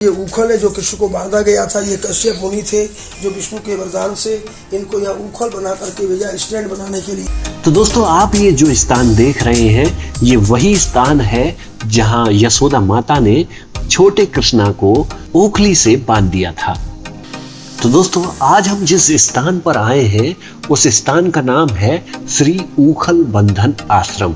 ये उखल है जो कृष्ण को बांधा गया था। ये कश्यप मुनि थे जो विष्णु के वरदान से इनको यहाँ उखल बना करके भेजा स्टैंड बनाने के लिए। तो दोस्तों, आप ये जो स्थान देख रहे हैं, ये वही स्थान है जहाँ यशोदा माता ने छोटे कृष्णा को ओखली से बांध दिया था। तो दोस्तों, आज हम जिस स्थान पर आए हैं उस स्थान का नाम है श्री ऊखल बंधन आश्रम।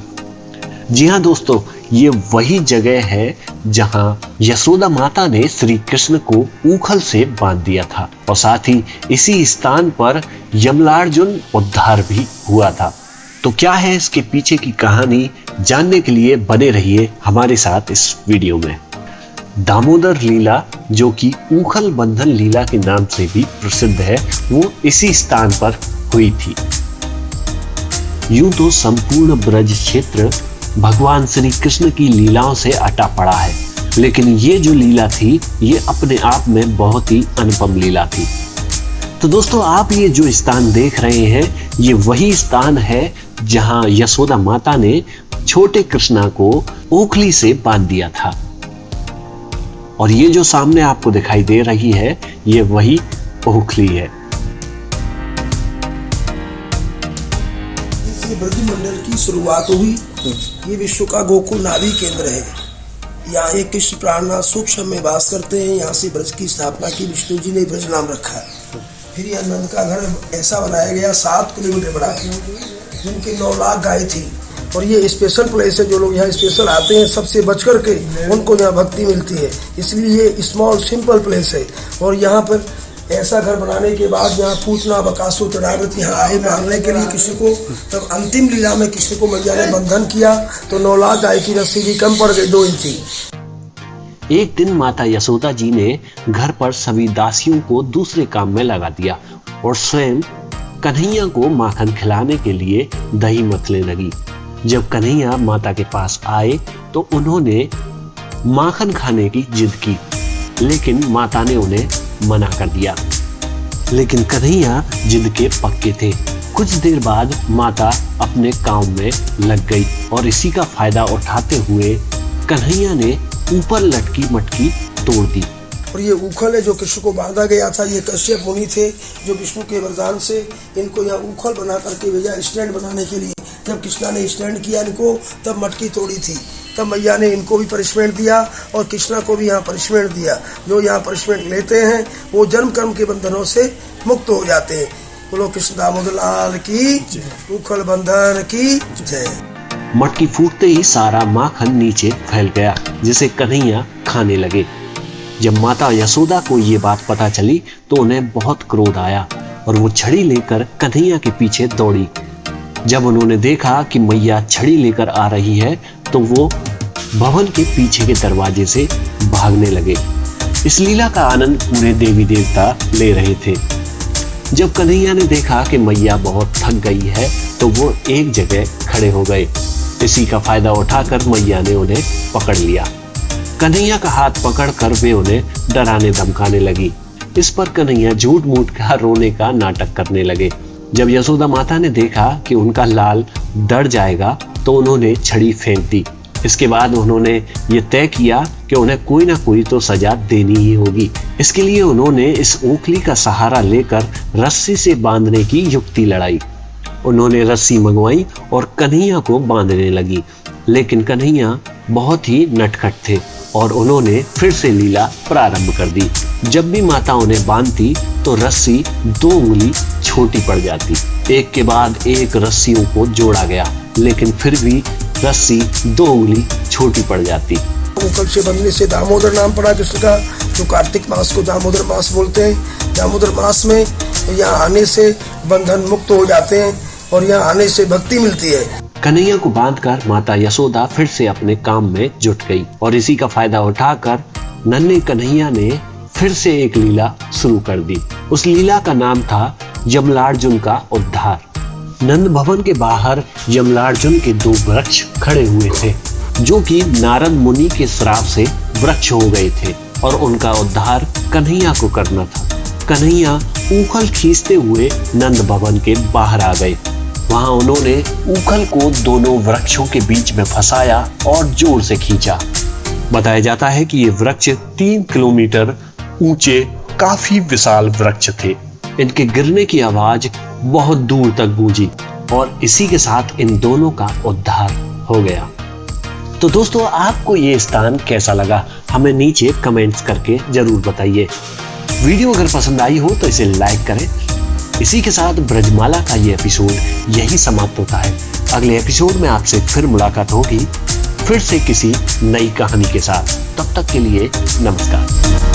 जी हाँ दोस्तों, ये वही जगह है जहां यशोदा माता ने श्री कृष्ण को ऊखल से बांध दिया था और साथ ही इसी स्थान पर यमलार्जुन उद्धार भी हुआ था। तो क्या है इसके पीछे की कहानी, जानने के लिए बने रहिए हमारे साथ इस वीडियो में। दामोदर लीला, जो कि ऊखल बंधन लीला के नाम से भी प्रसिद्ध है, वो इसी स्थान पर हुई थी। यूं तो संपूर्ण ब्रज क्षेत्र भगवान श्री कृष्ण की लीलाओं से अटा पड़ा है, लेकिन ये जो लीला थी ये अपने आप में बहुत ही अनुपम लीला थी। तो दोस्तों, आप ये जो स्थान देख रहे हैं, ये वही स्थान है जहां यशोदा माता ने छोटे कृष्णा को ओखली से बांध दिया था। और ये जो सामने आपको दिखाई दे रही है, ये वही ओखली है। ब्रजमंडल की शुरुआत हुई। ये विश्व का गोकुल नाभि केंद्र है। यहाँ एक कृष्ण प्राणनाथ सूक्ष्म में वास करते हैं। यहाँ से ब्रज की स्थापना की विष्णु जी ने ब्रज नाम रखा। फिर यह नंद का घर ऐसा बनाया गया 7 किलोमीटर बड़ा, जिनकी 9 लाख गाय थी। और ये स्पेशल प्लेस है। जो लोग यहाँ स्पेशल आते हैं सबसे बच कर के उनको यहाँ भक्ति मिलती है, इसलिए ये स्मॉल सिंपल प्लेस है। और यहाँ पर ऐसा घर बनाने के बाद यहाँ पूतना बकासुर तड़ावत यहाँ आए मारने के लिए कृष्ण को। तब अंतिम लीला में कृष्ण को मैया ने बंधन किया तो 9 लाख गाय की रस्सी भी कम पड़ गई 2 इंची। एक दिन माता यशोदा जी ने घर पर सभी दासियों को दूसरे काम में लगा दिया और स्वयं कन्हैया को माखन खिलाने के लिए दही मथने लगी। जब कन्हैया माता के पास आए तो उन्होंने माखन खाने की जिद की, लेकिन माता ने उन्हें मना कर दिया। लेकिन कन्हैया जिद के पक्के थे। कुछ देर बाद माता अपने काम में लग गई और इसी का फायदा उठाते हुए कन्हैया ने ऊपर लटकी मटकी तोड़ दी। और ये उखल है जो कृष्ण को बांधा गया था। ये कश्यप मुनि थे जो विष्णु के वरदान से इनको यहाँ उखल बना करके भेजा स्टैंड बनाने के लिए। जब कृष्णा ने स्टैंड किया इनको, तब मटकी तोड़ी थी। तब मैया ने इनको भी पनिशमेंट दिया और कृष्णा को भी यहाँ पनिशमेंट दिया। जो यहाँ पनिशमेंट लेते हैं वो जन्म कर्म के बंधनों से मुक्त हो जाते हैं। बोलो कृष्ण दामोदर लाल की, उखल बंधन की जय। मटकी फूटते ही सारा माखन नीचे फैल गया, जिसे कन्हैया खाने लगे। जब माता यशोदा को ये बात पता चली तो उन्हें बहुत क्रोध आया और वो छड़ी लेकर कन्हैया के पीछे दौड़ी। जब उन्होंने देखा कि मैया छड़ी लेकर आ रही है तो वो भवन के पीछे के दरवाजे से भागने लगे। इस लीला का आनंद पूरे देवी देवता ले रहे थे। जब कन्हैया ने देखा कि मैया बहुत थक गई है तो वो एक जगह खड़े हो गए। इसी का फायदा उठाकर मैया ने उन्हें पकड़ लिया। कन्हैया का हाथ पकड़कर वे उन्हें डराने धमकाने लगी। इस पर कन्हैया झूठ मूठ का रोने का नाटक करने लगे। जब यशोदा माता ने देखा कि उनका लाल डर जाएगा तो उन्होंने छड़ी फेंक दी। इसके बाद उन्होंने ये तय किया कि उन्हें कोई ना कोई तो सजा देनी ही होगी। इसके लिए उन्होंने इस ओखली का सहारा लेकर रस्सी से बांधने की युक्ति लड़ाई। उन्होंने रस्सी मंगवाई और कन्हैया को बांधने लगी, लेकिन कन्हैया बहुत ही नटखट थे और उन्होंने फिर से लीला प्रारंभ कर दी। जब भी माता उन्हें बांधती तो रस्सी 2 उंगली छोटी पड़ जाती। एक के बाद एक रस्सियों को जोड़ा गया, लेकिन फिर भी रस्सी 2 उंगली छोटी पड़ जाती। उखल से बंधने से दामोदर नाम पड़ा कृष्ण का, जो कार्तिक मास को दामोदर मास बोलते हैं। दामोदर मास में यहाँ आने से बंधन मुक्त हो जाते हैं और यहाँ आने से भक्ति मिलती है। कन्हैया को बांधकर माता यशोदा फिर से अपने काम में जुट गई और इसी का फायदा उठाकर नन्हे कन्हैया ने फिर से एक लीला शुरू कर दी। उस लीला का नाम था यमलार्जुन का उद्धार। नंद भवन के बाहर यमलार्जुन के 2 वृक्ष खड़े हुए थे, जो कि नारद मुनि के श्राप से वृक्ष हो गए थे और उनका उद्धार कन्हैया को करना था। कन्हैया ऊखल खींचते हुए नंद भवन के बाहर आ गए। वहां उन्होंने ऊखल को दोनों वृक्षों के बीच में फंसाया और जोर से खींचा। बताया जाता है कि ये वृक्ष 3 किलोमीटर ऊंचे काफी विशाल वृक्ष थे। इनके गिरने की आवाज बहुत दूर तक गूंजी और इसी के साथ इन दोनों का उद्धार हो गया। तो दोस्तों, आपको ये स्थान कैसा लगा हमें नीचे कमेंट्स करके जरूर बताइए। वीडियो अगर पसंद आई हो तो इसे लाइक करें। इसी के साथ ब्रजमाला का ये एपिसोड यही समाप्त होता है। अगले एपिसोड में आपसे फिर मुलाकात होगी, फिर से किसी नई कहानी के साथ। तब तक के लिए नमस्कार।